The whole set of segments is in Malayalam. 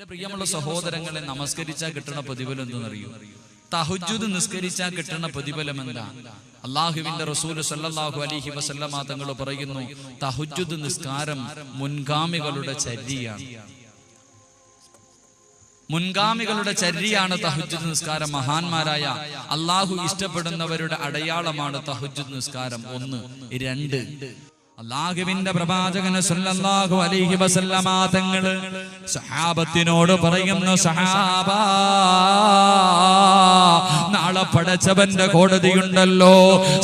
പ്രിയമുള്ള സഹോദരങ്ങളെ, നമസ്കരിച്ചാൽ കിട്ടുന്ന പ്രതിഫലം എന്തെന്നറിയൂ? തഹജ്ജുദ് നിസ്കരിച്ചാൽ കിട്ടുന്ന പ്രതിഫലം എന്താ? അള്ളാഹുവിന്റെ റസൂൽ സല്ലല്ലാഹു അലൈഹി വസല്ലമ തങ്ങൾ പറയുന്നു, തഹജ്ജുദ് നിസ്കാരം മുൻഗാമികളുടെ ചര്യയാണ്. മുൻഗാമികളുടെ ചര്യയാണ് തഹജ്ജുദ് നിസ്കാരം. മഹാന്മാരായ അള്ളാഹു ഇഷ്ടപ്പെടുന്നവരുടെ അടയാളമാണ് തഹജ്ജുദ് നിസ്കാരം. 1. 2, അല്ലാഹുവിന്റെ പ്രവാചകൻ സല്ലല്ലാഹു അലൈഹി വസല്ലമ തങ്ങൾ സഹാബത്തിനോട് പറയുന്നു, സഹാബാ, നാളെ പടച്ചവന്റെ കോടതിയുണ്ടല്ലോ.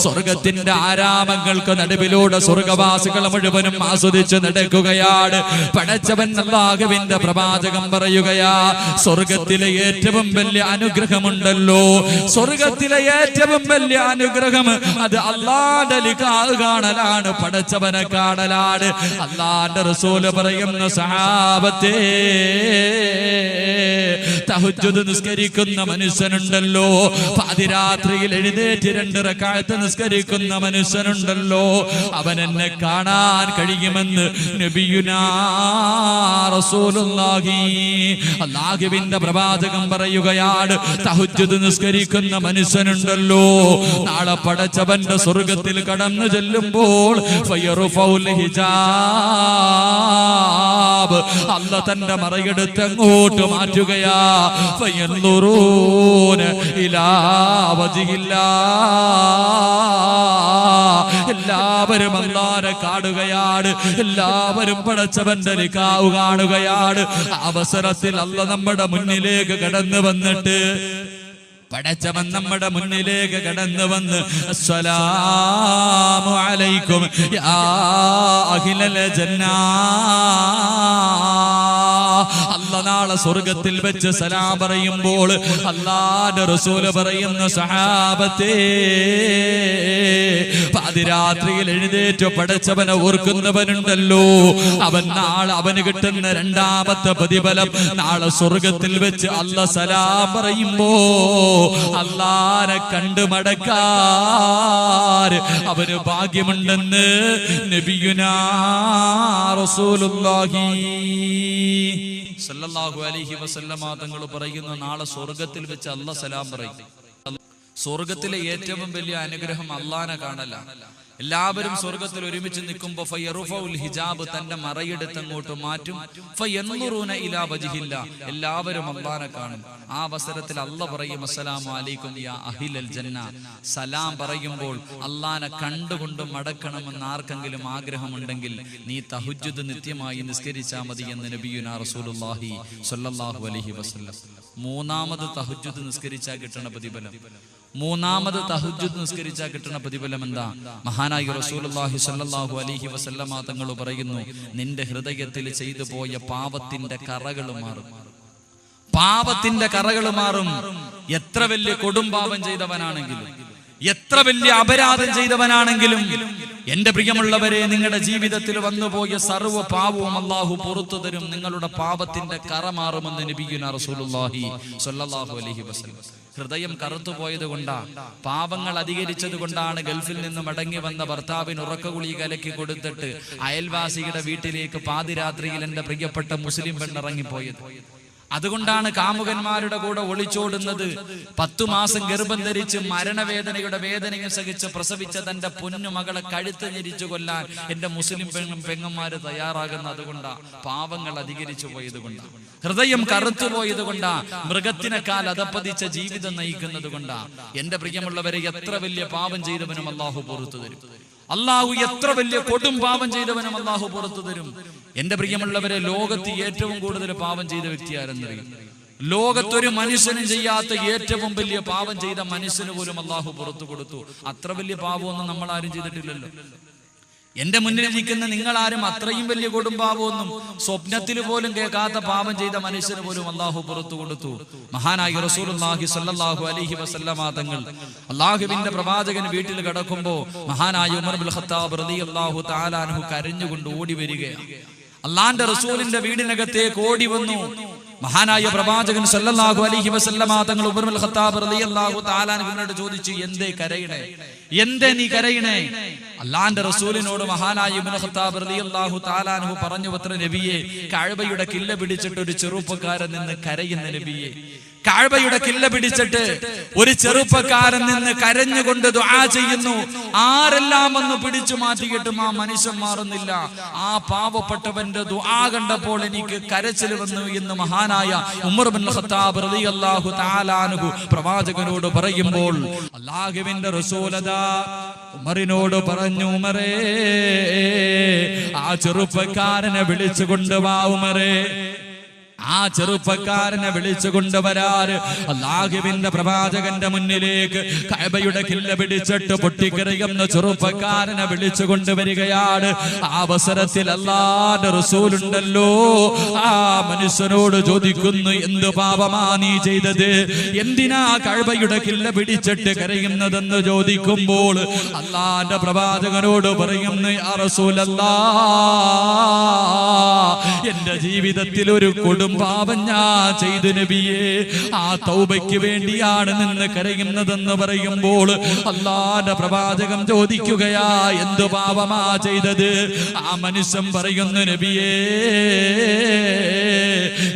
സ്വർഗത്തിന്റെ ആരാമങ്ങൾക്ക് നടുവിലൂടെ സ്വർഗവാസികൾ മുഴുവനും ആസ്വദിച്ച് നടക്കുകയാണ്. പടച്ചവൻ അല്ലാഹുവിന്റെ പ്രവാചകൻ പറയുകയാ, സ്വർഗത്തിലെ ഏറ്റവും വലിയ അനുഗ്രഹമുണ്ടല്ലോ, സ്വർഗത്തിലെ ഏറ്റവും വലിയ അനുഗ്രഹം അത് അല്ലാഹുവിന്റെ ലിഖാഹ് കാണലാണ്, പടച്ചവൻ കാണലാണ്. അല്ലാഹുവിന്റെ റസൂല് പറയുന്ന, സഹാബത്തേ, തഹജ്ജുദ് നിസ്കരിക്കുന്ന മനുഷ്യനുണ്ടല്ലോ, പാതിരാത്രിയിൽ എഴുന്നേറ്റ് 2 റക്അത്ത് നിസ്കരിക്കുന്ന മനുഷ്യനുണ്ടല്ലോ, അവൻ എന്നെ കാണാൻ കഴിയുമെന്ന് നബിയുനാ റസൂലുള്ളാഹി, അല്ലാഹുവിന്റെ പ്രവാചകൻ പറയുകയാണ്. തഹജ്ജുദ് നിസ്കരിക്കുന്ന മനുഷ്യനുണ്ടല്ലോ, നാളെ പടച്ചവന്റെ സ്വർഗത്തിൽ കടന്നു ചെല്ലുമ്പോൾ അല്ലാഹു തന്റെ മറയെടുത്ത് അങ്ങോട്ട് മാറ്റുകയാ. എല്ലാവരും അല്ലാഹുവിനെ കാണുകയാണ്, എല്ലാവരും പടച്ചവന്റെ ലിഖാഹ് കാണുകയാണ്. അവസരത്തിൽ അല്ലാഹു നമ്മുടെ മുന്നിലേക്ക് കടന്നു വന്നിട്ട്, പടച്ചവൻ നമ്മുടെ മുന്നിലേക്ക് കടന്നു വന്ന്, അസ്സലാമു അലൈക്കും യാ അഹ്ലൽ ജന്നാ, അല്ലാഹു നാളെ സ്വർഗത്തിൽ വെച്ച് സലാം പറയുമ്പോൾ അല്ലാഹുവിന്റെ റസൂല് പറയുന്ന, സഹാബത്തേ, പാതിരാത്രിയിൽ എഴുന്നേറ്റ് പടച്ചവനെ ഓർക്കുന്നവനുണ്ടല്ലോ, അവന് കിട്ടുന്ന 2ാമത്തെ പ്രതിഫലം, നാളെ സ്വർഗത്തിൽ വെച്ച് അല്ലാഹു സലാം പറയുമ്പോ അല്ലാഹുവിനെ കണ്ടു മടക്കാൻ അവന് ഭാഗ്യമുണ്ടെന്ന് നബിയുനാ റസൂലുള്ളാഹി സല്ലല്ലാഹു അലൈഹി വസല്ലമ തങ്ങൾ പറയുന്നു, നാളെ സ്വർഗത്തിൽ വെച്ച് അല്ലാഹു സലാം പറയും. സ്വർഗത്തിലെ ഏറ്റവും വലിയ അനുഗ്രഹം അല്ലാഹുവിനെ കാണലാണ്. എല്ലാവരും സ്വർഗത്തിൽ ഒരുമിച്ച് നിൽക്കുമ്പോ ഫയറുഫഉൽ ഹിജാബ്, തന്റെ മറയെടുത്ത് അങ്ങോട്ട് മാറ്റും. ഫയൻദുറൂന ഇലാ വജ്ഹില്ല, എല്ലാവരും അല്ലാഹുവിനെ കാണും. ആ അവസരത്തിൽ അല്ലാഹു പറയും, അസ്സലാമു അലൈക്കും യാ അഹ്ലൽ ജന്ന. സലാം പറയുമ്പോൾ അല്ലാഹുവിനെ കണ്ടുകൊണ്ട് മടക്കണമെന്ന് ആർക്കെങ്കിലും ആഗ്രഹമുണ്ടെങ്കിൽ നീ തഹജ്ജുദ് നിത്യമായി നിസ്കരിച്ചാൽ മതി എന്ന് നബിയുനാ റസൂലുള്ളാഹി സ്വല്ലല്ലാഹു അലൈഹി വസല്ലം. 3ാമത് തഹജ്ജുദ് നിസ്കരിച്ചാൽ കിട്ടുന്ന പ്രതിഫലം, 3ാമത് തഹജ്ജുദ് നിസ്കരിച്ചാൽ കിട്ടുന്ന പ്രതിഫലം എന്താ? മഹാനായ റസൂലുള്ളാഹി സ്വല്ലല്ലാഹു അലൈഹി വസല്ലമ തങ്ങൾ പറയുന്നു, നിന്റെ ഹൃദയത്തിൽ ചെയ്തു പോയ പാപത്തിന്റെ കറകൾ മാറും, പാപത്തിന്റെ കറകൾ മാറും. എത്ര വലിയ കൊടുംപാപം ചെയ്തവനാണെങ്കിലും, എത്ര വലിയ അപരാധം ചെയ്തവനാണെങ്കിലും, എന്റെ പ്രിയമുള്ളവരെ, നിങ്ങളുടെ ജീവിതത്തിൽ വന്നുപോയ സർവ്വ പാപവും അല്ലാഹു പുറത്തു തരും. നിങ്ങളുടെ പാപത്തിന്റെ കറ മാറുമെന്ന് നബിയുനാ റസൂലുള്ളാഹി സ്വല്ലല്ലാഹു അലൈഹി വസല്ലം. ഹൃദയം കറുത്തുപോയത് കൊണ്ടാ, പാപങ്ങൾ അധികരിച്ചത് കൊണ്ടാണ് ഗൾഫിൽ നിന്ന് മടങ്ങി വന്ന ഭർത്താവിന് ഉറക്കഗുളിക കലക്കി കൊടുത്തിട്ട് അയൽവാസിയുടെ വീട്ടിലേക്ക് പാതിരാത്രിയിൽ എന്റെ പ്രിയപ്പെട്ട മുസ്ലിം പെണ്ണിറങ്ങിപ്പോയത്. അതുകൊണ്ടാണ് കാമുകന്മാരുടെ കൂടെ ഒളിച്ചോടുന്നത്. 10 മാസം ഗർഭം ധരിച്ച് മരണവേദനയുടെ വേദനയും സഹിച്ച് പ്രസവിച്ച തന്റെ പൊന്നുമകളെ കഴുത്ത് ഞെരിച്ചു കൊല്ലാൻ എന്റെ മുസ്ലിം പെങ്ങന്മാര് തയ്യാറാകുന്ന അതുകൊണ്ടാ, പാവങ്ങൾ അധികരിച്ചു പോയത് കൊണ്ടാ, ഹൃദയം കറുത്തുപോയത് കൊണ്ടാ, മൃഗത്തിനെക്കാൾ അധപ്പതിച്ച ജീവിതം നയിക്കുന്നത് കൊണ്ടാ. എന്റെ പ്രിയമുള്ളവരെ, എത്ര വലിയ പാപം ചെയ്തവനും അല്ലാഹു പുറത്തു തരും. അല്ലാഹു എത്ര വലിയ കൊടും പാപം ചെയ്തവനും അല്ലാഹു പുറത്തു തരും. എന്റെ പ്രിയമുള്ളവരെ, ലോകത്ത് ഏറ്റവും കൂടുതൽ പാപം ചെയ്ത വ്യക്തി ആരെന്നറിയും? ലോകത്തൊരു മനുഷ്യനും ചെയ്യാത്ത ഏറ്റവും വലിയ പാപം ചെയ്ത മനുഷ്യന് പോലും അല്ലാഹു പുറത്തു കൊടുത്തു. അത്ര വലിയ പാപമൊന്നും നമ്മൾ ആരും ചെയ്തിട്ടില്ലല്ലോ. എന്റെ മുന്നിൽ നിൽക്കുന്ന നിങ്ങളാരും അത്രയും വലിയ കൊടുംപാപമൊന്നും സ്വപ്നത്തിൽ പോലും കേൾക്കാത്ത പാപം ചെയ്ത മനുഷ്യന് പോലും അല്ലാഹു പുറത്തു കൊടുത്തു. മഹാനായ റസൂലുള്ളാഹി സ്വല്ലല്ലാഹു അലൈഹി വസല്ലമ തങ്ങൾ അല്ലാഹുവിന്റെ പ്രവാചകൻ വീട്ടിൽ കിടക്കുമ്പോ മഹാനായ ഉമർ ഇബ്നുൽ ഖത്താബ് റളിയല്ലാഹു തആല അൻഹു കരഞ്ഞുകൊണ്ട് ഓടി വരികയാണ്. അല്ലാഹുവിന്റെ റസൂലിന്റെ വീടിനകത്തേക്ക് ഓടി വന്നു. മഹാനായ പ്രവാചകൻ സല്ലല്ലാഹു അലൈഹി വസല്ലമ തങ്ങൾ ഉമർ ഇബ്നുൽ ഖത്താബ് റളിയല്ലാഹു തആല അൻഹുവിനോട് ചോദിച്ചു, എന്തേ കരയണേ, എന്തേ നീ കരയണേ? അല്ലാഹുവിന്റെ റസൂലിനോട് മഹാനായ ഇബ്നുൽ ഖത്താബ് റളിയല്ലാഹു തആല അൻഹു പറഞ്ഞു, പത്ര നബിയെ, കഅബയുടെ കില്ല പിടിച്ചിട്ട് ഒരു ചെറുപ്പക്കാരൻ നിന്ന് കരയുന്ന നബിയെ, കഅബയുടെ കില്ല പിടിച്ചിട്ട് ഒരു ചെറുപ്പക്കാരൻ നിന്ന് കരഞ്ഞുകൊണ്ട് ദുആ ചെയ്യുന്നു. ആരെല്ലാം വന്ന് പിടിച്ചു മാറ്റിയിട്ടും ആ മനുഷ്യൻ മാറുന്നില്ല. ആ പാവപ്പെട്ടവന്റെ ദുആ കണ്ടപ്പോൾ എനിക്ക് കരച്ചിൽ വന്നു എന്ന് മഹാനായ ഉമർ ഇബ്നുൽ ഖത്താബ് റളിയല്ലാഹു തആല അൻഹു പ്രവാചകനോട് പറയുമ്പോൾ അല്ലാഹുവിന്റെ റസൂലദാ ഉമറിനോട് പറഞ്ഞു, ഉമറേ, ആ ചെറുപ്പക്കാരനെ വിളിച്ചു കൊണ്ടുവാ ഉമറേ. ആ ചെറുപ്പക്കാരനെ വിളിച്ചു കൊണ്ടുവരാറ് അല്ലാഹുവിന്റെ പ്രവാചകന്റെ മുന്നിലേക്ക് കഅബയുടെ കില്ല പിടിച്ചിട്ട് പൊട്ടിക്കരയുന്ന ചെറുപ്പക്കാരനെ വിളിച്ചു കൊണ്ടുവരികയാണ്. ആ അവസരത്തിൽ അല്ലാഹുവിന്റെ റസൂലുണ്ടല്ലോ, ആ മനുഷ്യനോട് ചോദിക്കുന്നു, എന്ത് പാപമാ നീ ചെയ്തത്? എന്തിനാ കഅബയുടെ കില്ല പിടിച്ചിട്ട് കരയുന്നതെന്ന് ചോദിക്കുമ്പോൾ അല്ലാഹുവിന്റെ പ്രവാചകനോട് പറയുന്നു, യാ റസൂലല്ലാഹ്, എന്റെ ജീവിതത്തിൽ ഒരു പാപം ഞാൻ ചെയ്തു നബിയെ, ആ തൗബയ്ക്ക് വേണ്ടിയാണ് നിന്ന് കരയുന്നതെന്ന് പറയുമ്പോൾ അല്ലാഹുവിന്റെ പ്രവാചകൻ ചോദിക്കുകയാ, എന്ത് പാപമാ ചെയ്തത്? ആ മനുഷ്യൻ പറയുന്നു, നബിയേ,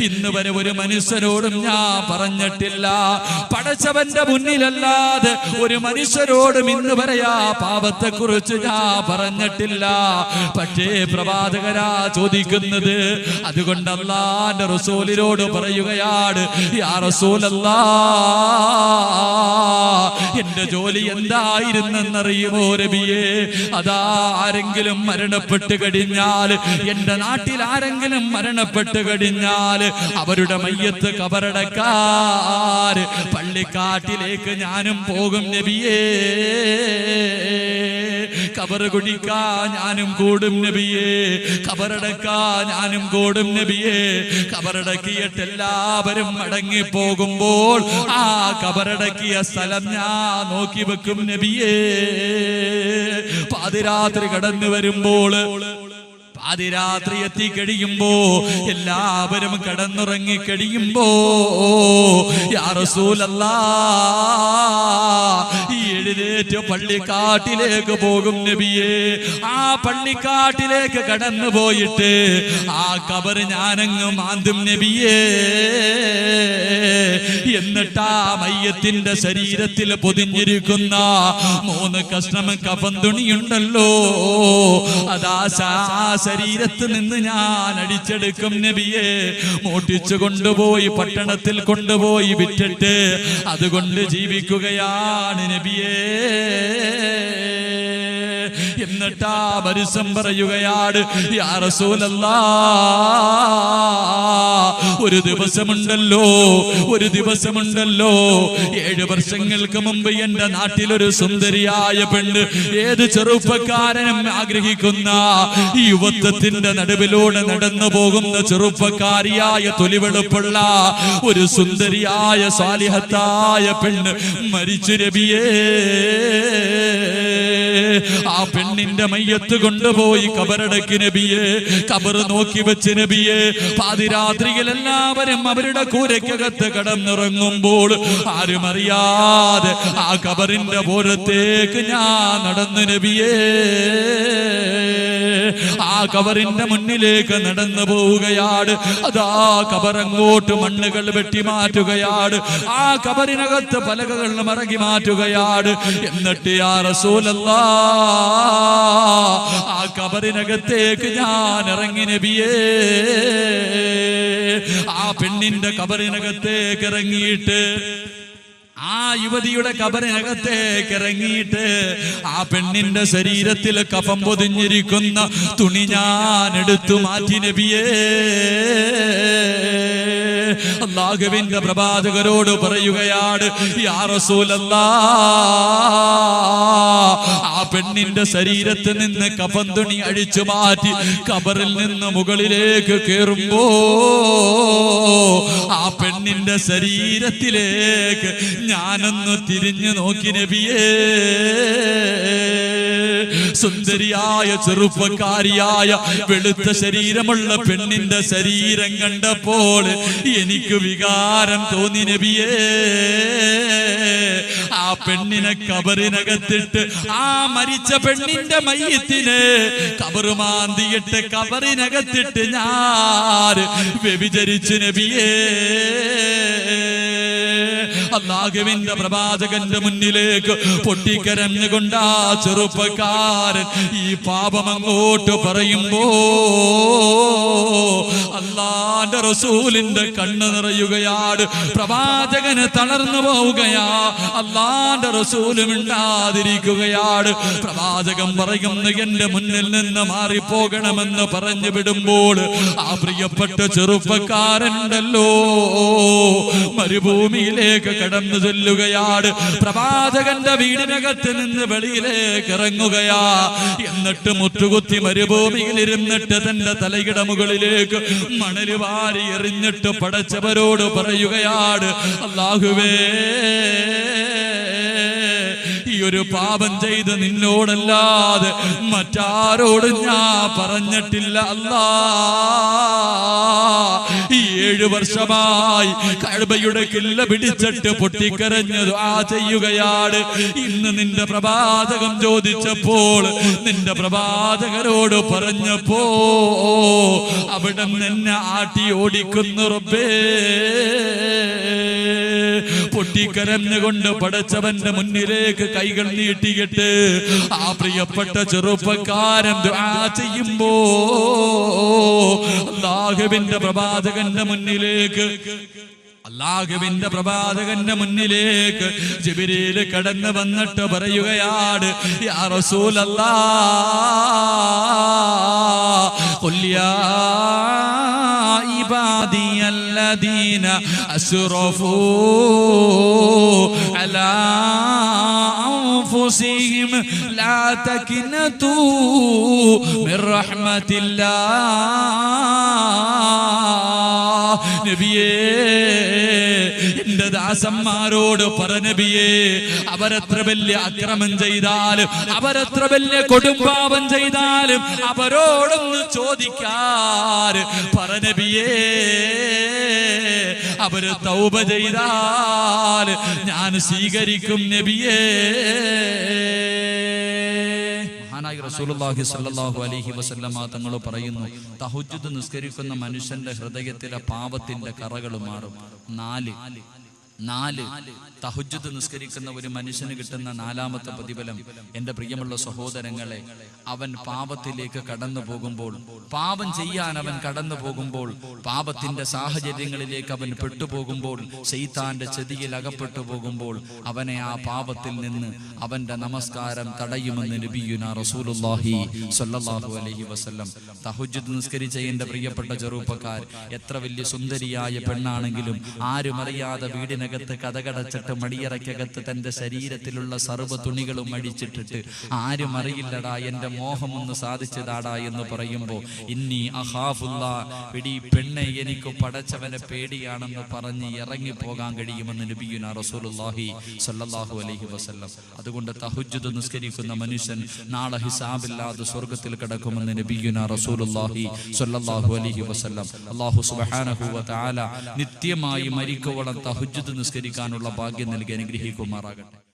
ഇന്ന് വരെ ഒരു മനുഷ്യരോടും ഞാൻ പറഞ്ഞിട്ടില്ല, പടച്ചവന്റെ മുന്നിലല്ലാതെ ഒരു മനുഷ്യരോടും ഇന്ന് വരെ ആ പാപത്തെ കുറിച്ച് ഞാൻ പറഞ്ഞിട്ടില്ല. പക്ഷേ പ്രവാചകരാ ചോദിക്കുന്നത്, അതുകൊണ്ട് അല്ലാഹുവിന്റെ റസൂലിനോട് പറയുകയാണ്, യാ റസൂലല്ലാഹ്, എന്റെ ജോലി എന്തായിരുന്നെന്നറിയുമോ നബിയേ? അതാ ആരെങ്കിലും മരണപ്പെട്ട് കഴിഞ്ഞാൽ, എന്റെ നാട്ടിൽ ആരെങ്കിലും മരണപ്പെട്ട് കഴിഞ്ഞാൽ അവരുടെ മയ്യത്ത് കബറടക്കാൻ പള്ളിക്കാട്ടിലേക്ക് ഞാനും പോകും നബിയേ, കബർ കുടിക്കാൻ ഞാനും കൂടും നബിയേ, കബറടക്കാൻ ഞാനും കൂടും നബിയേ. കബറടക്കിയിട്ട് എല്ലാവരും മടങ്ങി പോകുമ്പോൾ ആ കബറടക്കിയ സ്ഥലം ഞാൻ നോക്കി വെക്കും നബിയേ. പാതിരാത്രി കടന്നു വരുമ്പോൾ, പാതിരാത്രി എത്തിക്കഴിയുമ്പോ, എല്ലാവരും കടന്നുറങ്ങി കഴിയുമ്പോ, യാ റസൂലല്ലാഹ്, എഴുന്നേറ്റ് പള്ളിക്കാട്ടിലേക്ക് പോകും നബിയേ. ആ പള്ളിക്കാട്ടിലേക്ക് കടന്നു പോയിട്ട് ആ കബർ ഞാനങ്ങ് മാന്തും നബിയേ. എന്നിട്ട് ആ മയ്യത്തിന്റെ ശരീരത്തിൽ പൊതിഞ്ഞിരിക്കുന്ന 3 കഷ്ണം കഫൻ തുണിയുണ്ടല്ലോ, അതാ ശരീരത്ത് നിന്ന് ഞാൻ അടിച്ചെടുക്കും നബിയെ. മോട്ടിച്ചു കൊണ്ടുപോയി പട്ടണത്തിൽ കൊണ്ടുപോയി വിറ്റിട്ട് അതുകൊണ്ട് ജീവിക്കുകയാണ് നബിയേ. എന്നിട്ടാ മനുഷ്യൻ പറയുകയാണ്, യാ റസൂലല്ലാഹ്, ഒരു ദിവസമുണ്ടല്ലോ, ഒരു ദിവസമുണ്ടല്ലോ, 7 വർഷങ്ങൾക്ക് മുമ്പ് എന്റെ നാട്ടിലൊരു സുന്ദരിയായ പെണ്ണ്, ഏത് ചെറുപ്പക്കാരനും ആഗ്രഹിക്കുന്ന ഈ യുവത്വത്തിന്റെ നടുവിലൂടെ നടന്നു പോകുന്ന ചെറുപ്പക്കാരിയായ തൊലിവെളുപ്പുള്ള ഒരു സുന്ദരിയായ സാലിഹത്തായ പെണ്ണ് മരിച്ചു നബിയേ. ആ പെണ്ണിന്റെ മയ്യത്ത് കൊണ്ടുപോയി കബറടക്കി നബിയെ. കബർ നോക്കി വെച്ച് നബിയെ. പാതിരാത്രിയിൽ എല്ലാവരും അവരുടെ കൂരയ്ക്കകത്ത് കടന്നിറങ്ങുമ്പോൾ ആരും അറിയാതെ ആ കബറിന്റെ പുറത്തേക്ക് ഞാൻ നടന്നു നബിയേ. ആ കബറിന്റെ മുന്നിലേക്ക് നടന്നു പോവുകയാണ്. അതാ കബറങ്ങോട്ട് മണ്ണുകൾ വെട്ടി മാറ്റുകയാണ്. ആ കബറിനകത്ത് പലകകൾ മറകി മാറ്റുകയാണ്. എന്നിട്ട് യാ റസൂലല്ലാഹ്, ആ കബറിനകത്തേക്ക് ഞാൻ ഇറങ്ങി നബിയേ. ആ പെണ്ണിന്റെ കബറിനകത്തേക്ക് ഇറങ്ങിയിട്ട്, ആ യുവതിയുടെ കബറിനകത്തേക്ക് ഇറങ്ങിയിട്ട് ആ പെണ്ണിന്റെ ശരീരത്തിൽ കഫം പൊതിഞ്ഞിരിക്കുന്ന തുണി ഞാൻ എടുത്തു മാറ്റി നബിയേ. അല്ലാഹുവിന്റെ പ്രവാചകരോട് പറയുകയാണ്, യാ റസൂലല്ലാഹ്, ആ പെണ്ണിന്റെ ശരീരത്തിൽ നിന്ന് കഫൻ തുണി അഴിച്ചു മാറ്റി കബറിൽ നിന്ന് മുകളിലേക്ക് കേറുമ്പോ ആ പെണ്ണിന്റെ പെണ്ണിന്റെ ശരീരത്തിലേക്ക് ഞാനൊന്ന് തിരിഞ്ഞു നോക്കി നബിയേ. സുന്ദരിയായ ചെറുപ്പക്കാരിയായ വെളുത്ത ശരീരമുള്ള പെണ്ണിന്റെ ശരീരം കണ്ടപ്പോൾ എനിക്ക് വികാരം തോന്നി നബിയേ. ആ പെണ്ണിനെ കബറിനകത്തിട്ട്, ആ മരിച്ച പെണ്ണിന്റെ മയ്യത്തിനെ കബറുമാന്തിയിട്ട് കബറിനകത്തിട്ട് ഞാൻ വ്യഭിചരിച്ചു നബിയേ. അല്ലാഹുവിന്റെ പ്രവാചകന്റെ മുന്നിലേക്ക് പൊട്ടിക്കരഞ്ഞുകൊണ്ട് ആ ചെറുപ്പക്കാരൻ ഈ പാപം അങ്ങോട്ട് പറയുമ്പോ അല്ലാഹുവിന്റെ റസൂലിന്റെ കണ്ണ് നിറയുകയാണ്. പ്രവാചകന് തളർന്നു പോവുകയാ. അല്ലാഹുവിന്റെ റസൂല് മിണ്ടാതിരിക്കുകയാണ്. പ്രവാചകൻ പറയുന്നു, എന്റെ മുന്നിൽ നിന്ന് മാറിപ്പോകണമെന്ന് പറഞ്ഞു വിടുമ്പോൾ ആ പ്രിയപ്പെട്ട ചെറുപ്പക്കാരനുണ്ടല്ലോ മരുഭൂമിയിലേക്ക് കടന്നു ചെല്ലുകയാണ്. പ്രവാചകന്റെ വീടിനകത്ത് നിന്ന് വെളിയിലേക്ക് ഇറങ്ങുകയാ. എന്നിട്ട് മുട്ടുകുത്തി മരുഭൂമിയിൽ ഇരുന്നിട്ട് തന്റെ തലയുടെ മുകളിലേക്ക് മണല് വാരി എറിഞ്ഞിട്ട് പടച്ചവരോട് പറയുകയാണ്, അല്ലാഹുവേ, ഈ ഒരു പാപം ചെയ്ത് നിന്നോടല്ലാതെ മറ്റാരോടും ഞാൻ പറഞ്ഞിട്ടില്ല അല്ലാ. ഈ 7 വർഷമായി കഅബയുടെ കില്ല പിടിച്ചിട്ട് പൊട്ടിക്കരഞ്ഞു ദുആ ചെയ്യുകയാണ്. ഇന്ന് നിന്റെ പ്രവാചകൻ ചോദിച്ചപ്പോൾ, നിന്റെ പ്രവാചകരോട് പറഞ്ഞപ്പോ അവിടെ നിന്നെ ആട്ടി ഓടിക്കുന്നു റബ്ബേ. പൊട്ടിക്കരഞ്ഞുകൊണ്ട് പടച്ചവന്റെ മുന്നിലേക്ക് കൈകൾ നീട്ടിയിട്ട് ആ പ്രിയപ്പെട്ട ചെറുപ്പക്കാരൻ ദുആ ചെയ്യുമ്പോ അല്ലാഹുവിന്റെ പ്രവാചകന്റെ മുന്നിലേക്ക് ജിബ്രീൽ കടന്നു വന്നിട്ട് പറയുകയാണ്, യാ റസൂലല്ലാഹ് ഖുൽ യാ ഇബാദിയല്ലദീന അസ്റഫൂ അലാ അൻഫുസിഹിം ലാ തഖ്നതൂ മിർ റഹ്മത്തില്ലാഹ്. നബിയേ, എന്റെ ദാസന്മാരോട് പറ നബിയേ, അവരെത്ര വലിയ അക്രമം ചെയ്താലും, അവരെത്ര വലിയ കൊടുംപാപം ചെയ്താലും അവരോടൊന്ന് ചോദിക്കാൻ പറ നബിയേ. അവര് തൗബ ചെയ്താൽ ഞാൻ സ്വീകരിക്കും നബിയേ. റസൂലുള്ളാഹി സ്വല്ലല്ലാഹു അലൈഹി വസല്ലമ തങ്ങൾ പറയുന്നു, തഹജ്ജുദ് നിസ്കരിക്കുന്ന മനുഷ്യന്റെ ഹൃദയത്തിലെ പാപത്തിന്റെ കറകൾ മാറും. 4 തഹജ്ജുദ് നിസ്കരിക്കുന്ന ഒരു മനുഷ്യന് കിട്ടുന്ന 4ാമത്തെ പ്രതിഫലം, എൻ്റെ പ്രിയമുള്ള സഹോദരങ്ങളെ, അവൻ പാപത്തിലേക്ക് കടന്നു പോകുമ്പോൾ, പാപം ചെയ്യാൻ അവൻ കടന്നു പോകുമ്പോൾ, പാപത്തിന്റെ സാഹചര്യങ്ങളിലേക്ക് അവൻ പെട്ടുപോകുമ്പോൾ, ശൈത്താന്റെ ചതിയിൽ അകപ്പെട്ടു പോകുമ്പോൾ അവനെ ആ പാപത്തിൽ നിന്ന് അവന്റെ നമസ്കാരം തടയുമെന്ന് നബിയുനാ റസൂലുള്ളാഹി സ്വല്ലല്ലാഹു അലൈഹി വസല്ലം. തഹജ്ജുദ് നിസ്കരിച്ച എൻ്റെ പ്രിയപ്പെട്ട ചെറുപ്പക്കാർ, എത്ര വലിയ സുന്ദരിയായ പെണ്ണാണെങ്കിലും ആരും അറിയാതെ വീടിനകത്ത് കഥകടച്ചിട്ട് മടിയറയ്ക്കകത്ത് തന്റെ ശരീരത്തിലുള്ള സർവ്വ തുണികളും അടിച്ചിട്ടിട്ട് ആരും അറിയില്ലടാ എന്റെ മോഹം ഒന്ന് സാധിച്ചതാടാ എന്ന് പറയുമ്പോ, ഇന്നി അഖാഫുല്ലാ, എടീ പെണ്ണെ, എനിക്ക് പടച്ചവനെ പേടിയാണെന്ന് പറഞ്ഞ് ഇറങ്ങിപ്പോകാൻ കഴിയുമെന്ന് നബിയുനാ റസൂലുള്ളാഹി സ്വല്ലല്ലാഹു അലൈഹി വസല്ലം. അതുകൊണ്ട് തഹജ്ജുദ് നിസ്കരിക്കുന്ന മനുഷ്യൻ നാളെ ഹിസാബില്ലാതെ സ്വർഗ്ഗത്തിൽ കിടക്കുമെന്ന് നബിയുനാ റസൂലുള്ളാഹി സ്വല്ലല്ലാഹു അലൈഹി വസല്ലം. അല്ലാഹു സുബ്ഹാനഹു വ തആല നിത്യമായി മരിക്കുവോളം തഹജ്ജുദ് നിസ്കരിക്കാനുള്ള ഭാഗ്യം നൽകി അനുഗ്രഹിക്കുമാറാകട്ടെ.